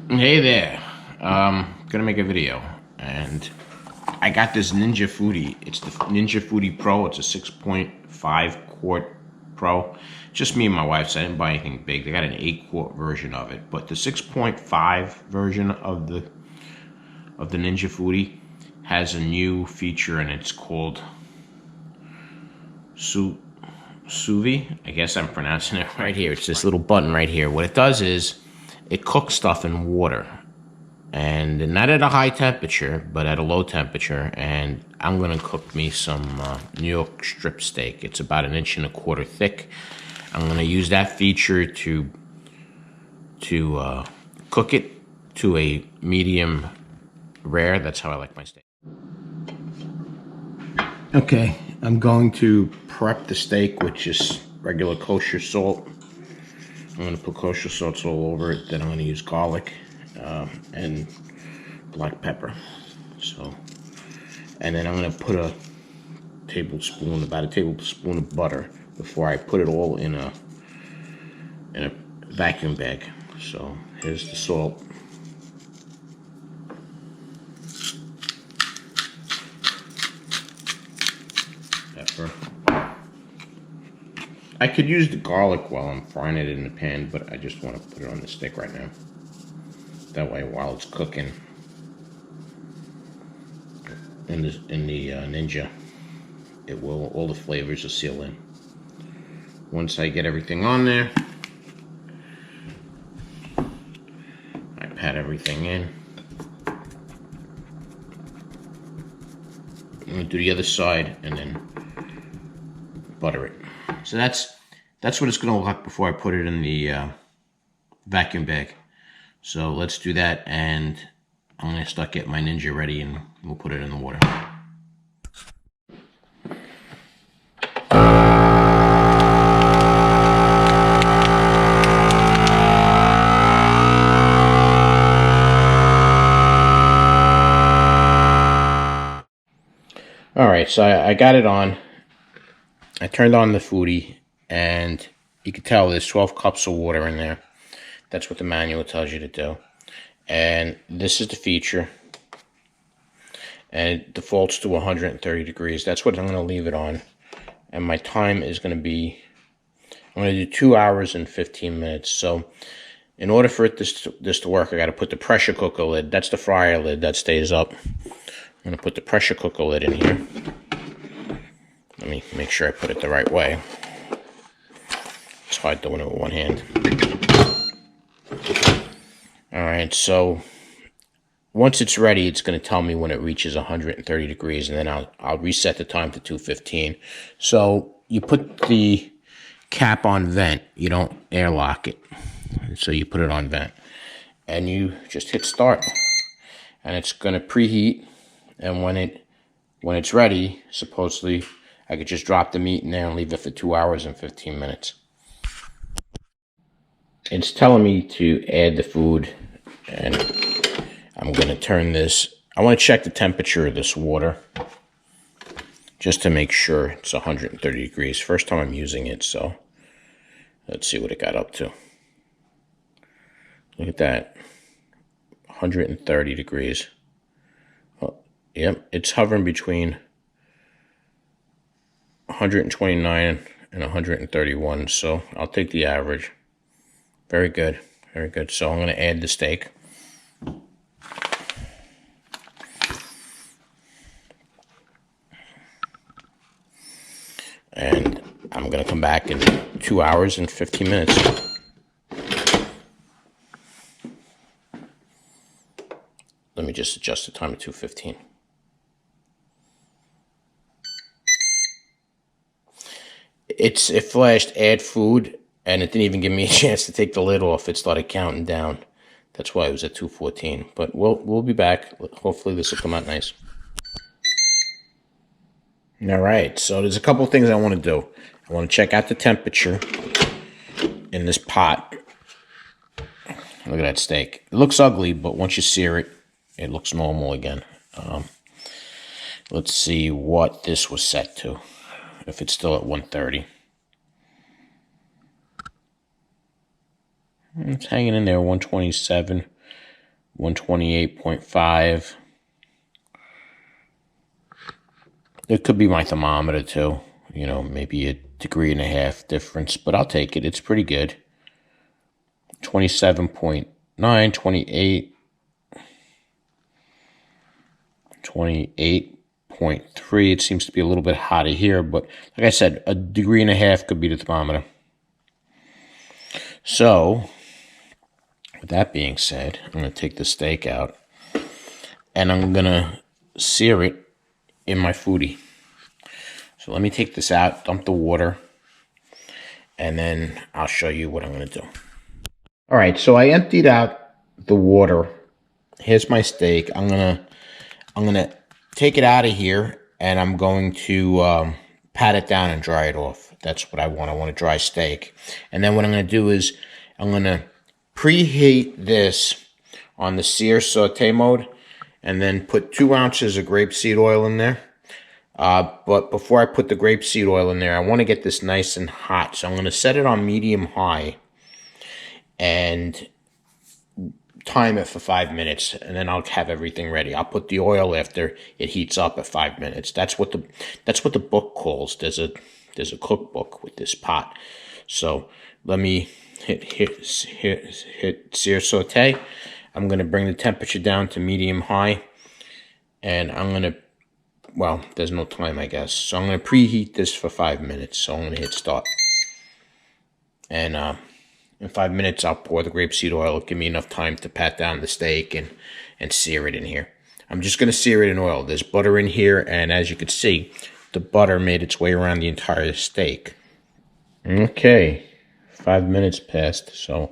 Hey there. Gonna make a video, and I got this Ninja Foodi. It's the Ninja Foodi Pro. It's a 6.5 quart Pro. Just me and my wife, so I didn't buy anything big. They got an 8 quart version of it, but the 6.5 version of the Ninja Foodi has a new feature, and it's called Sous Vide. I guess I'm pronouncing it right here. It's this little button right here. What it does is it cooks stuff in water, and not at a high temperature, but at a low temperature. And I'm gonna cook me some New York strip steak. It's about 1.25 inches thick. I'm gonna use that feature to cook it to a medium rare. That's how I like my steak. Okay, I'm going to prep the steak with just regular kosher salt. I'm going to put kosher salt all over it. Then I'm going to use garlic and black pepper. And then I'm going to put about a tablespoon of butter before I put it all in a vacuum bag. So here's the salt. Pepper. I could use the garlic while I'm frying it in the pan, but I just want to put it on the stick right now. That way, while it's cooking in the Ninja, all the flavors will seal in. Once I get everything on there, I pat everything in. I'm gonna do the other side and then butter it. So that's what it's gonna look like before I put it in the vacuum bag. So let's do that, and I'm gonna start getting my Ninja ready, and we'll put it in the water. All right, so I got it on. I turned on the Foodi, and you can tell there's 12 cups of water in there. That's what the manual tells you to do. And this is the feature. And it defaults to 130 degrees. That's what I'm going to leave it on. And my time is going to be, I'm going to do 2 hours and 15 minutes. So in order for this to work, I got to put the pressure cooker lid. That's the fryer lid that stays up. I'm going to put the pressure cooker lid in here. Let me make sure I put it the right way. It's hard doing it with one hand. Alright, so once it's ready, it's going to tell me when it reaches 130 degrees, and then I'll reset the time to 215. So you put the cap on vent. You don't airlock it. So you put it on vent. And you just hit start. And it's going to preheat. And when it's ready, supposedly, I could just drop the meat in there and leave it for 2 hours and 15 minutes. It's telling me to add the food, and I'm going to turn this. I want to check the temperature of this water just to make sure it's 130 degrees. First time I'm using it, so let's see what it got up to. Look at that, 130 degrees. Oh, yep, it's hovering between 129 and 131, so I'll take the average. Very good, very good. So I'm going to add the steak. And I'm going to come back in 2 hours and 15 minutes. Let me just adjust the time to 2:15. It flashed add food, and it didn't even give me a chance to take the lid off. It started counting down. That's why it was at 2:14. But we'll be back. Hopefully this will come out nice. All right, so there's a couple things I want to do. I want to check out the temperature in this pot. Look at that steak. It looks ugly, but once you sear it, it looks normal again. Let's see what this was set to, if it's still at 130. It's hanging in there, 127. 128.5. It could be my thermometer too. You know, maybe 1.5 degrees difference, but I'll take it. It's pretty good. 27.9, 28, 28.3. It seems to be a little bit hotter here, but like I said, 1.5 degrees could be the thermometer. So, with that being said, I'm going to take the steak out and I'm going to sear it in my Foodi. So let me take this out, dump the water, and then I'll show you what I'm going to do. All right, so I emptied out the water. Here's my steak. I'm gonna take it out of here, and I'm going to pat it down and dry it off. That's what I want. I want a dry steak. And then what I'm going to do is I'm going to preheat this on the sear saute mode, and then put 2 ounces of grapeseed oil in there. But before I put the grapeseed oil in there, I want to get this nice and hot. So I'm going to set it on medium-high and time it for 5 minutes, and then I'll have everything ready. I'll put the oil after it heats up at 5 minutes. That's what the book calls. There's a cookbook with this pot. So let me hit sear saute. I'm going to bring the temperature down to medium-high, and I'm going to, well, there's no time, I guess. So I'm going to preheat this for 5 minutes. So I'm going to hit start. And in 5 minutes, I'll pour the grapeseed oil. It'll give me enough time to pat down the steak and sear it in here. I'm just going to sear it in oil. There's butter in here, and as you can see, the butter made its way around the entire steak. Okay, 5 minutes passed, so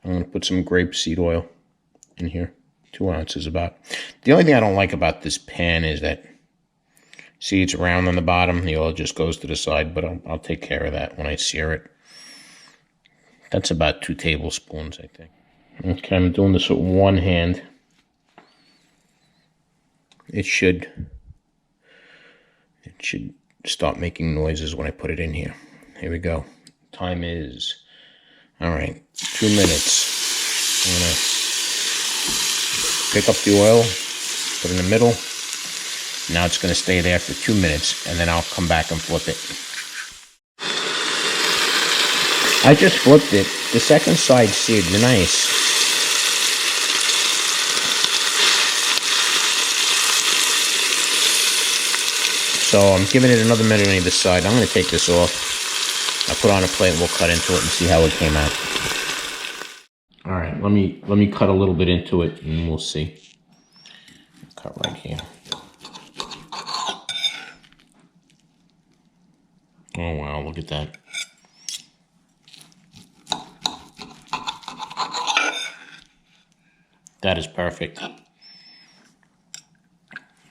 I'm going to put some grapeseed oil in here. 2 ounces about. The only thing I don't like about this pan is that, see, it's round on the bottom. The oil just goes to the side, but I'll take care of that when I sear it. That's about 2 tablespoons, I think. Okay, I'm doing this with one hand. It should start making noises when I put it in here. Here we go. Time is, all right, 2 minutes. I'm gonna pick up the oil, put it in the middle. Now it's gonna stay there for 2 minutes, and then I'll come back and flip it. I just flipped it. The second side seared nice. So I'm giving it another minute on either side. I'm going to take this off. I'll put it on a plate and we'll cut into it and see how it came out. All right, let me cut a little bit into it and we'll see. Cut right here. Oh wow, look at that. That is perfect.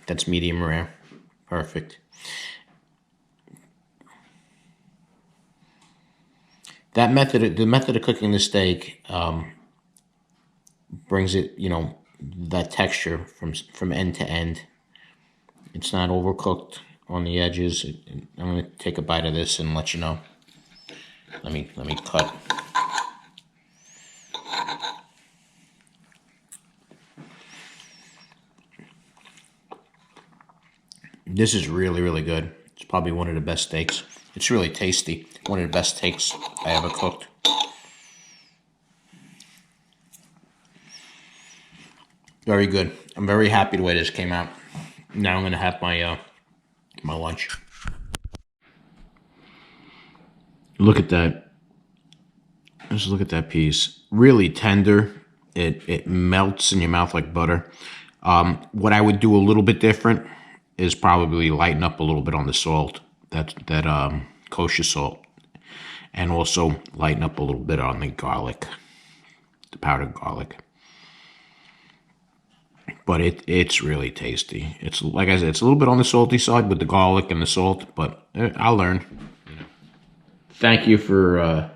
That's medium rare. Perfect. That method, the method of cooking the steak, brings it, you know, that texture from end to end. It's not overcooked on the edges. I'm going to take a bite of this and let you know. Let me cut. This is really, really good. It's probably one of the best steaks. It's really tasty. One of the best steaks I ever cooked. Very good. I'm very happy the way this came out. Now I'm going to have my my lunch. Look at that. Just look at that piece. Really tender. It melts in your mouth like butter. What I would do a little bit different is probably lighten up a little bit on the salt, that kosher salt, and also lighten up a little bit on the garlic, the powdered garlic. But it's really tasty. It's, like I said, it's a little bit on the salty side with the garlic and the salt, but I'll learn. Thank you for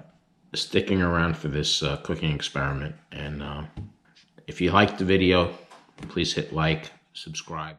sticking around for this cooking experiment. And if you liked the video, please hit like, subscribe.